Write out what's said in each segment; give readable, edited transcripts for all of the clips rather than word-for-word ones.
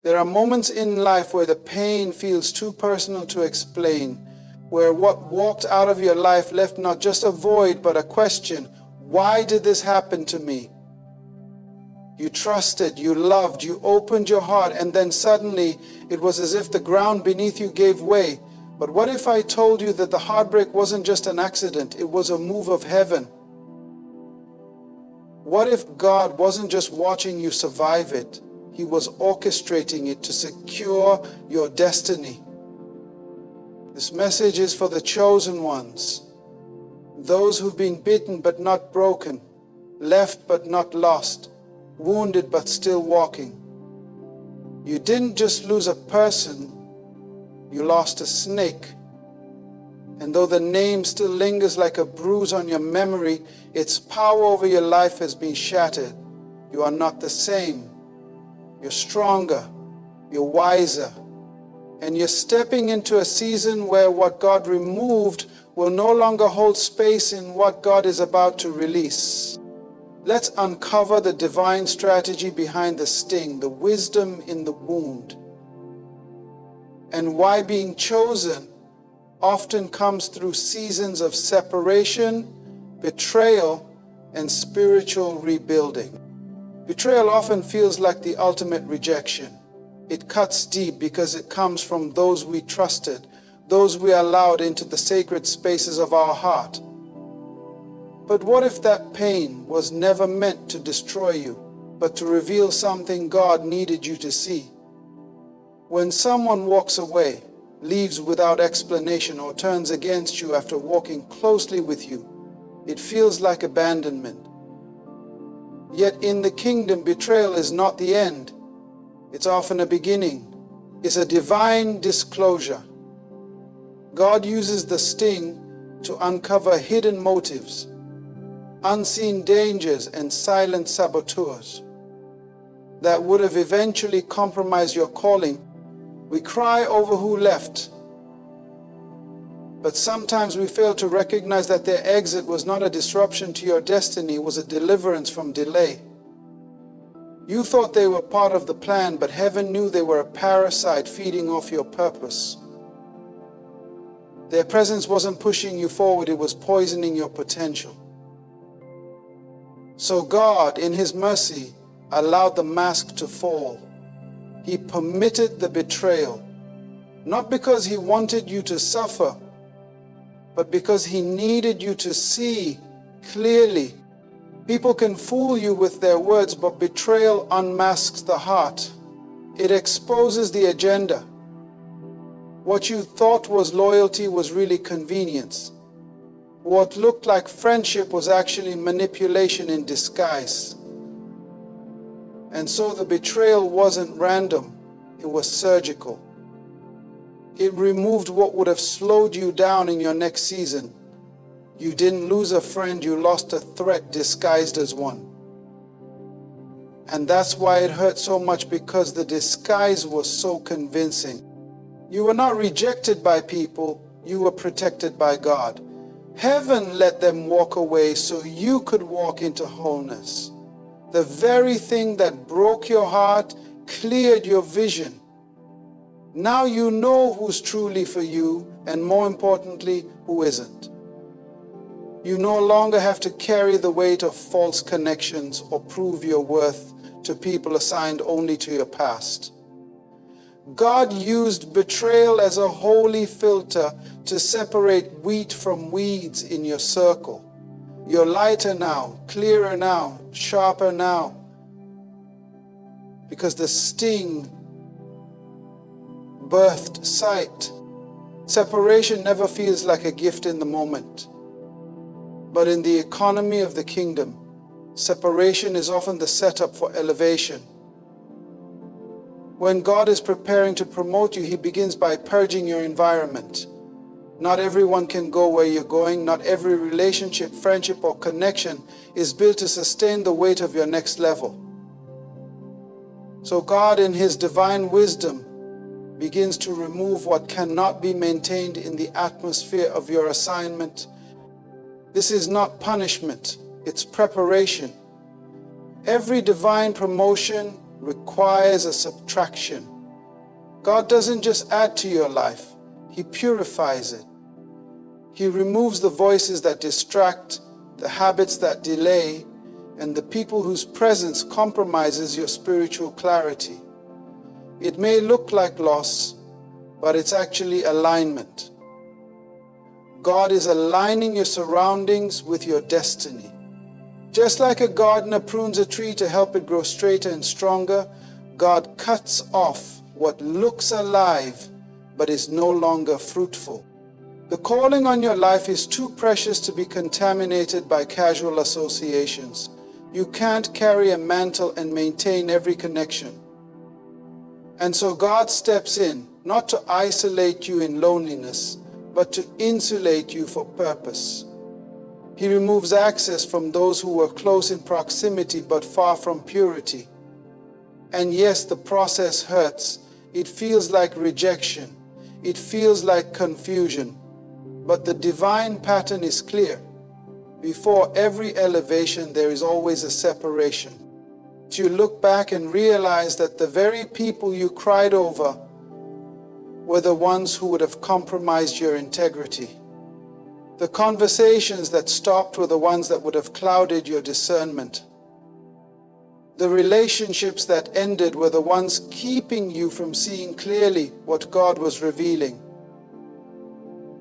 There are moments in life where the pain feels too personal to explain, where what walked out of your life left not just a void but a question. Why did this happen to me? You trusted, you loved, you opened your heart, and then suddenly it was as if the ground beneath you gave way. But what if I told you that the heartbreak wasn't just an accident, it was a move of heaven? What if God wasn't just watching you survive it? He was orchestrating it to secure your destiny. This message is for the chosen ones, those who've been bitten but not broken, left but not lost, wounded but still walking. You didn't just lose a person, you lost a snake. And though the name still lingers like a bruise on your memory, its power over your life has been shattered. You are not the same. You're stronger, you're wiser, and you're stepping into a season where what God removed will no longer hold space in what God is about to release. Let's uncover the divine strategy behind the sting, the wisdom in the wound, and why being chosen often comes through seasons of separation, betrayal, and spiritual rebuilding. Betrayal often feels like the ultimate rejection. It cuts deep because it comes from those we trusted, those we allowed into the sacred spaces of our heart. But what if that pain was never meant to destroy you, but to reveal something God needed you to see? When someone walks away, leaves without explanation, or turns against you after walking closely with you, it feels like abandonment. Yet in the kingdom, betrayal is not the end. It's often a beginning. It's a divine disclosure. God uses the sting to uncover hidden motives, unseen dangers, and silent saboteurs that would have eventually compromised your calling. We cry over who left, but sometimes we fail to recognize that their exit was not a disruption to your destiny, it was a deliverance from delay. You thought they were part of the plan, but heaven knew they were a parasite feeding off your purpose. Their presence wasn't pushing you forward, it was poisoning your potential. So God, in His mercy, allowed the mask to fall. He permitted the betrayal, not because He wanted you to suffer, but because He needed you to see clearly. People can fool you with their words, but betrayal unmasks the heart. It exposes the agenda. What you thought was loyalty was really convenience. What looked like friendship was actually manipulation in disguise. And so the betrayal wasn't random, it was surgical. It removed what would have slowed you down in your next season. You didn't lose a friend, you lost a threat disguised as one. And that's why it hurt so much, because the disguise was so convincing. You were not rejected by people, you were protected by God. Heaven let them walk away so you could walk into wholeness. The very thing that broke your heart cleared your vision. Now you know who's truly for you, and more importantly, who isn't. You no longer have to carry the weight of false connections or prove your worth to people assigned only to your past. God used betrayal as a holy filter to separate wheat from weeds in your circle. You're lighter now, clearer now, sharper now, because the sting birthed sight. Separation never feels like a gift in the moment, but in the economy of the kingdom, separation is often the setup for elevation. When God is preparing to promote you, He begins by purging your environment. Not everyone can go where you're going. Not every relationship, friendship, or connection is built to sustain the weight of your next level. So God, in His divine wisdom, begins to remove what cannot be maintained in the atmosphere of your assignment. This is not punishment, it's preparation. Every divine promotion requires a subtraction. God doesn't just add to your life, He purifies it. He removes the voices that distract, the habits that delay, and the people whose presence compromises your spiritual clarity. It may look like loss, but it's actually alignment. God is aligning your surroundings with your destiny. Just like a gardener prunes a tree to help it grow straighter and stronger, God cuts off what looks alive but is no longer fruitful. The calling on your life is too precious to be contaminated by casual associations. You can't carry a mantle and maintain every connection. And so God steps in, not to isolate you in loneliness, but to insulate you for purpose. He removes access from those who were close in proximity but far from purity. And yes, the process hurts. It feels like rejection. It feels like confusion. But the divine pattern is clear. Before every elevation, there is always a separation. You look back and realize that the very people you cried over were the ones who would have compromised your integrity. The conversations that stopped were the ones that would have clouded your discernment. The relationships that ended were the ones keeping you from seeing clearly what God was revealing.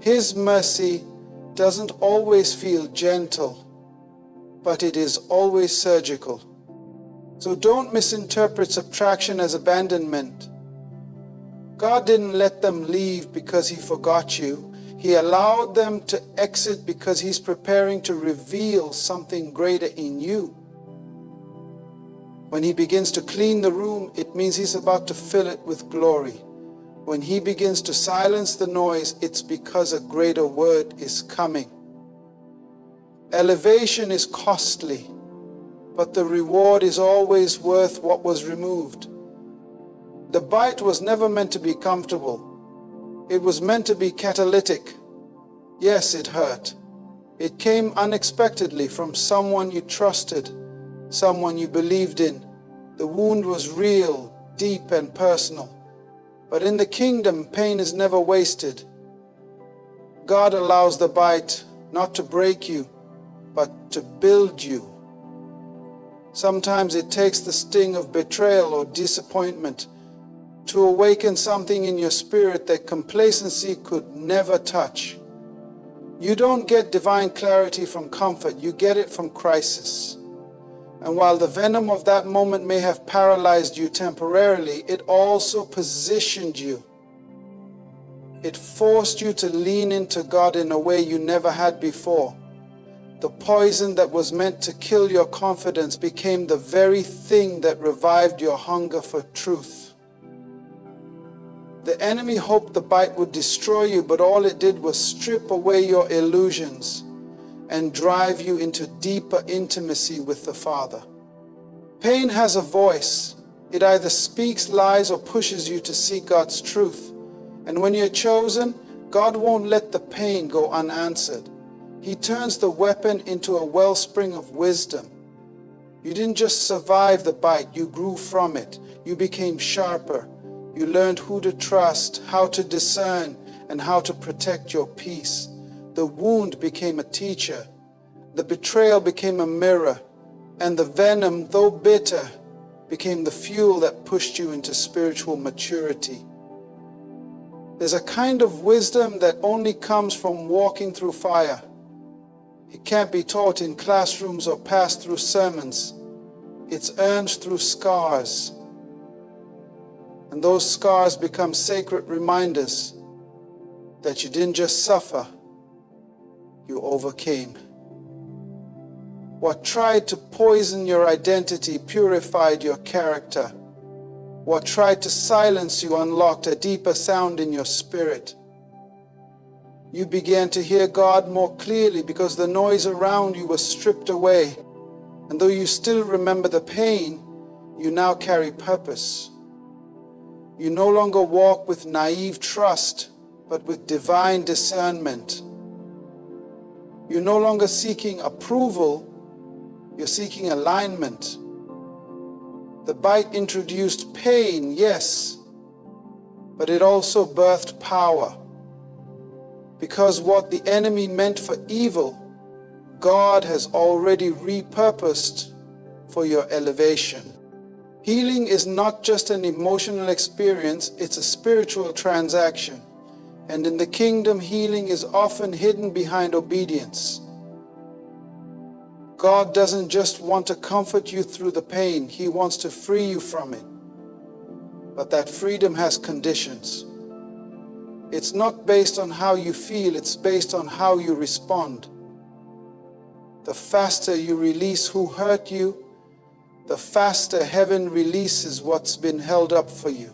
His mercy doesn't always feel gentle, but it is always surgical. So don't misinterpret subtraction as abandonment. God didn't let them leave because He forgot you. He allowed them to exit because He's preparing to reveal something greater in you. When He begins to clean the room, it means He's about to fill it with glory. When He begins to silence the noise, it's because a greater word is coming. Elevation is costly, but the reward is always worth what was removed. The bite was never meant to be comfortable. It was meant to be catalytic. Yes, it hurt. It came unexpectedly from someone you trusted, someone you believed in. The wound was real, deep, and personal. But in the kingdom, pain is never wasted. God allows the bite not to break you, but to build you. Sometimes it takes the sting of betrayal or disappointment to awaken something in your spirit that complacency could never touch. You don't get divine clarity from comfort, you get it from crisis. And while the venom of that moment may have paralyzed you temporarily, it also positioned you. It forced you to lean into God in a way you never had before. The poison that was meant to kill your confidence became the very thing that revived your hunger for truth. The enemy hoped the bite would destroy you, but all it did was strip away your illusions and drive you into deeper intimacy with the Father. Pain has a voice. It either speaks lies or pushes you to seek God's truth. And when you're chosen, God won't let the pain go unanswered. He turns the weapon into a wellspring of wisdom. You didn't just survive the bite, you grew from it. You became sharper. You learned who to trust, how to discern, and how to protect your peace. The wound became a teacher. The betrayal became a mirror. And the venom, though bitter, became the fuel that pushed you into spiritual maturity. There's a kind of wisdom that only comes from walking through fire. It can't be taught in classrooms or passed through sermons. It's earned through scars. And those scars become sacred reminders that you didn't just suffer, you overcame. What tried to poison your identity purified your character. What tried to silence you unlocked a deeper sound in your spirit. You began to hear God more clearly because the noise around you was stripped away. And though you still remember the pain, you now carry purpose. You no longer walk with naive trust, but with divine discernment. You're no longer seeking approval, you're seeking alignment. The bite introduced pain, yes, but it also birthed power. Because what the enemy meant for evil, God has already repurposed for your elevation. Healing is not just an emotional experience, it's a spiritual transaction. And in the kingdom, healing is often hidden behind obedience. God doesn't just want to comfort you through the pain, He wants to free you from it. But that freedom has conditions. It's not based on how you feel, it's based on how you respond. The faster you release who hurt you, the faster heaven releases what's been held up for you.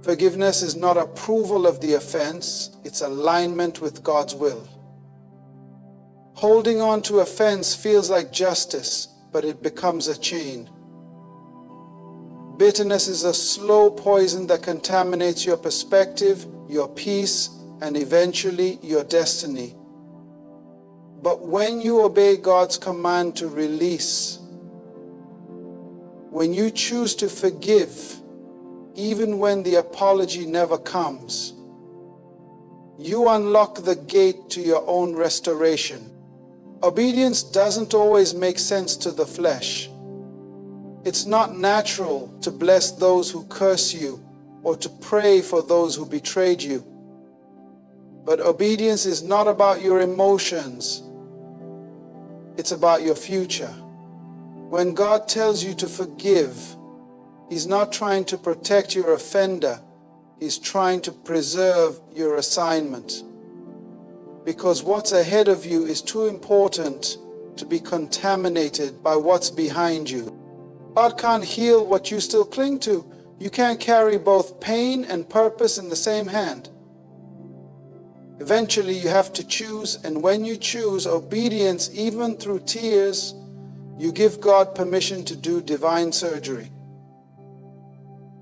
Forgiveness is not approval of the offense, it's alignment with God's will. Holding on to offense feels like justice, but it becomes a chain. Bitterness is a slow poison that contaminates your perspective, your peace, and eventually your destiny. But when you obey God's command to release, when you choose to forgive, even when the apology never comes, you unlock the gate to your own restoration. Obedience doesn't always make sense to the flesh. It's not natural to bless those who curse you or to pray for those who betrayed you. But obedience is not about your emotions. It's about your future. When God tells you to forgive, He's not trying to protect your offender. He's trying to preserve your assignment. Because what's ahead of you is too important to be contaminated by what's behind you. God can't heal what you still cling to. You can't carry both pain and purpose in the same hand. Eventually you have to choose, and when you choose obedience, even through tears, you give God permission to do divine surgery.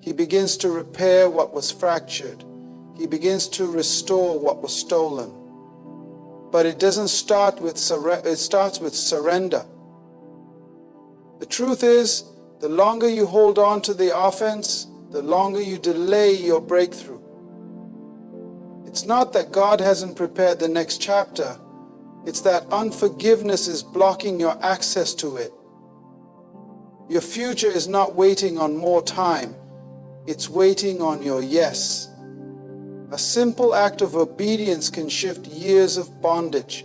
He begins to repair what was fractured. He begins to restore what was stolen. But it doesn't start with surrender, it starts with surrender. The truth is, the longer you hold on to the offense, the longer you delay your breakthrough. It's not that God hasn't prepared the next chapter. It's that unforgiveness is blocking your access to it. Your future is not waiting on more time. It's waiting on your yes. A simple act of obedience can shift years of bondage.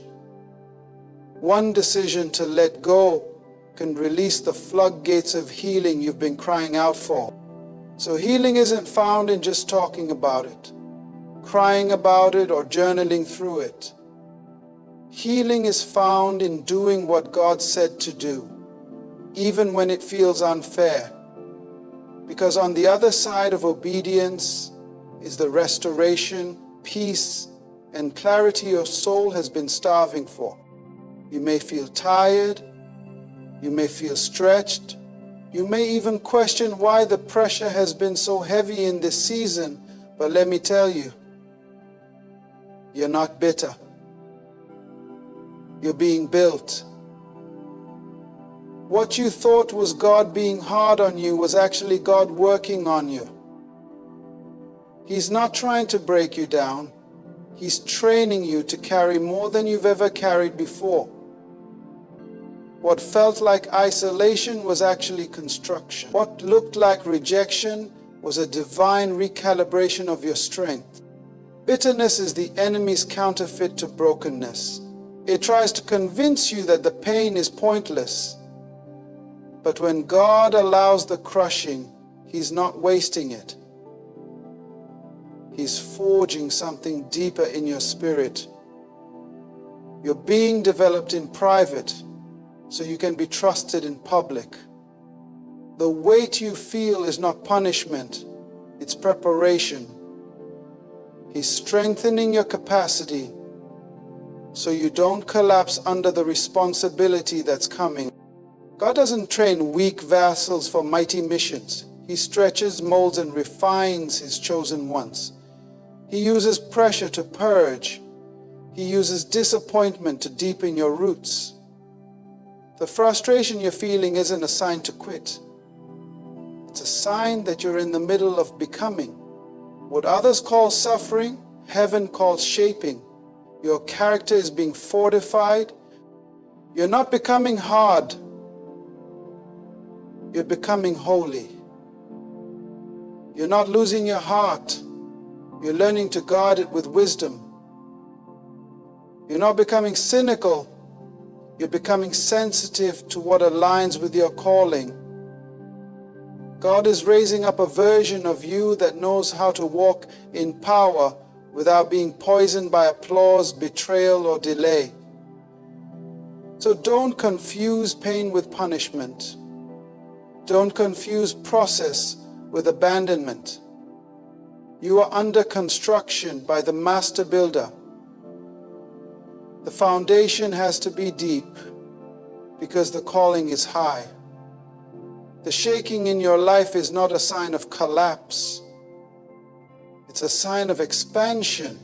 One decision to let go can release the floodgates of healing you've been crying out for. So healing isn't found in just talking about it, crying about it, or journaling through it. Healing is found in doing what God said to do, even when it feels unfair. Because on the other side of obedience is the restoration, peace, and clarity your soul has been starving for. You may feel tired, you may feel stretched, you may even question why the pressure has been so heavy in this season, but let me tell you, you're not bitter. You're being built. What you thought was God being hard on you was actually God working on you. He's not trying to break you down. He's training you to carry more than you've ever carried before. What felt like isolation was actually construction. What looked like rejection was a divine recalibration of your strength. Bitterness is the enemy's counterfeit to brokenness. It tries to convince you that the pain is pointless. But when God allows the crushing, He's not wasting it. He's forging something deeper in your spirit. You're being developed in private so you can be trusted in public. The weight you feel is not punishment, it's preparation. He's strengthening your capacity so you don't collapse under the responsibility that's coming. God doesn't train weak vessels for mighty missions. He stretches, molds, and refines His chosen ones. He uses pressure to purge. He uses disappointment to deepen your roots. The frustration you're feeling isn't a sign to quit. It's a sign that you're in the middle of becoming. What others call suffering, heaven calls shaping. Your character is being fortified. You're not becoming hard. You're becoming holy. You're not losing your heart. You're learning to guard it with wisdom. You're not becoming cynical. You're becoming sensitive to what aligns with your calling. God is raising up a version of you that knows how to walk in power without being poisoned by applause, betrayal, or delay. So don't confuse pain with punishment. Don't confuse process with abandonment. You are under construction by the master builder. The foundation has to be deep because the calling is high. The shaking in your life is not a sign of collapse. It's a sign of expansion.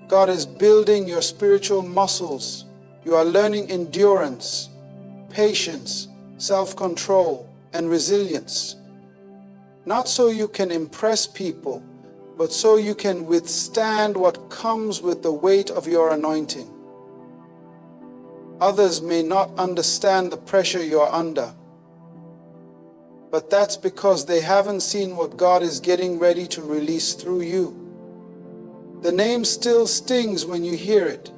God is building your spiritual muscles. You are learning endurance, patience, self-control, and resilience. Not so you can impress people, but so you can withstand what comes with the weight of your anointing. Others may not understand the pressure you're under, but that's because they haven't seen what God is getting ready to release through you. The name still stings when you hear it.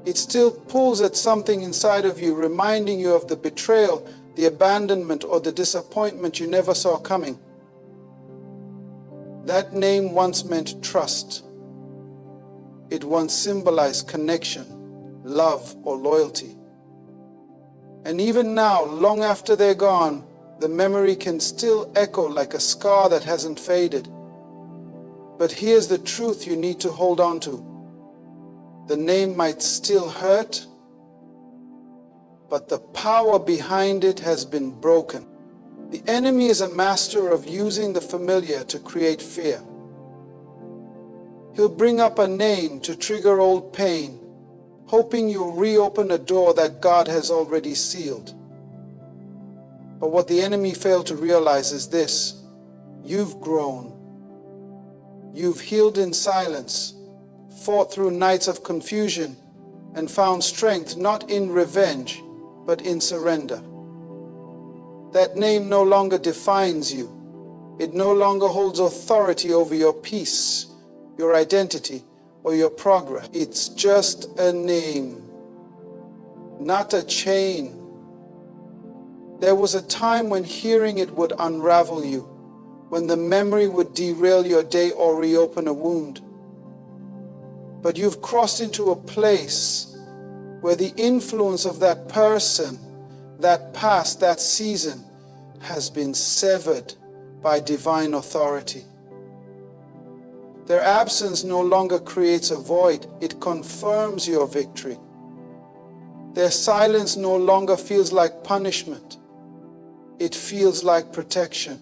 It still pulls at something inside of you, reminding you of the betrayal, the abandonment, or the disappointment you never saw coming. That name once meant trust. It once symbolized connection, love, or loyalty. And even now, long after they're gone, the memory can still echo like a scar that hasn't faded. But here's the truth you need to hold on to. The name might still hurt, but the power behind it has been broken. The enemy is a master of using the familiar to create fear. He'll bring up a name to trigger old pain, hoping you'll reopen a door that God has already sealed. But what the enemy failed to realize is this: you've grown. You've healed in silence, fought through nights of confusion, and found strength not in revenge, but in surrender. That name no longer defines you. It no longer holds authority over your peace, your identity, or your progress. It's just a name, not a chain. There was a time when hearing it would unravel you, when the memory would derail your day or reopen a wound. But you've crossed into a place where the influence of that person, that past, that season has been severed by divine authority. Their absence no longer creates a void, it confirms your victory. Their silence no longer feels like punishment, it feels like protection.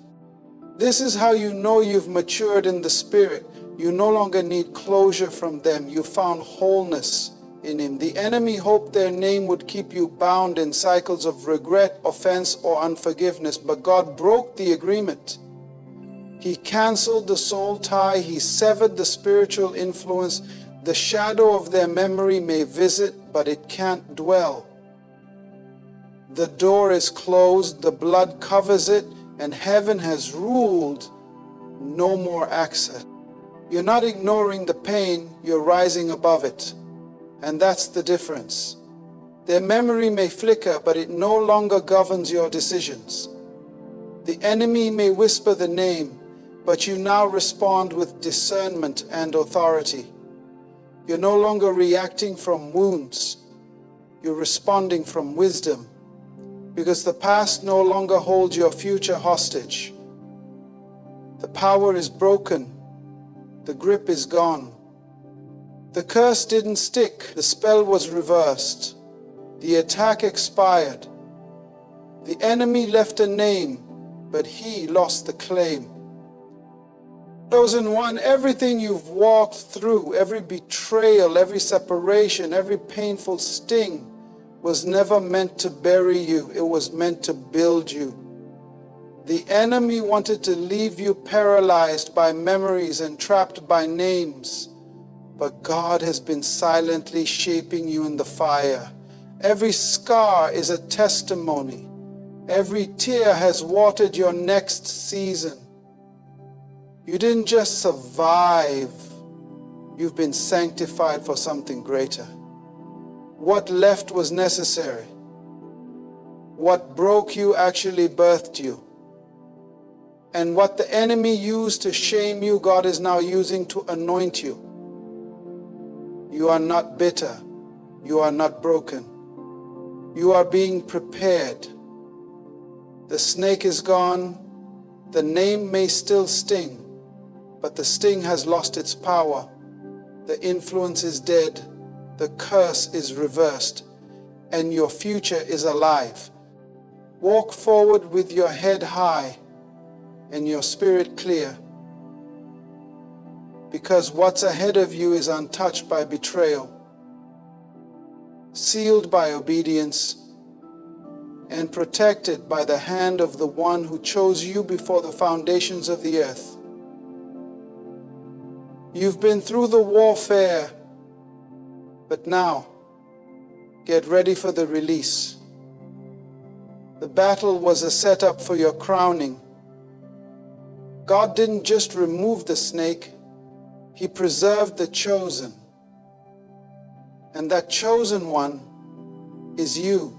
This is how you know you've matured in the Spirit. You no longer need closure from them. You found wholeness in Him. The enemy hoped their name would keep you bound in cycles of regret, offense, or unforgiveness, but God broke the agreement. He canceled the soul tie. He severed the spiritual influence. The shadow of their memory may visit, but it can't dwell. The door is closed, the blood covers it, and heaven has ruled no more access. You're not ignoring the pain, you're rising above it. And that's the difference. Their memory may flicker, but it no longer governs your decisions. The enemy may whisper the name, but you now respond with discernment and authority. You're no longer reacting from wounds. You're responding from wisdom, because the past no longer holds your future hostage. The power is broken. The grip is gone. The curse didn't stick. The spell was reversed. The attack expired. The enemy left a name, but he lost the claim. Chosen one, everything you've walked through, every betrayal, every separation, every painful sting was never meant to bury you. It was meant to build you. The enemy wanted to leave you paralyzed by memories and trapped by names, but God has been silently shaping you in the fire. Every scar is a testimony. Every tear has watered your next season. You didn't just survive, you've been sanctified for something greater. What left was necessary. What broke you actually birthed you. And what the enemy used to shame you, God is now using to anoint you. You are not bitter. You are not broken. You are being prepared. The snake is gone. The name may still sting, but the sting has lost its power. The influence is dead. The curse is reversed. And your future is alive. Walk forward with your head high and your spirit clear, because what's ahead of you is untouched by betrayal, sealed by obedience, and protected by the hand of the one who chose you before the foundations of the earth. You've been through the warfare, but now get ready for the release. The battle was a setup for your crowning. God didn't just remove the snake, He preserved the chosen. And that chosen one is you.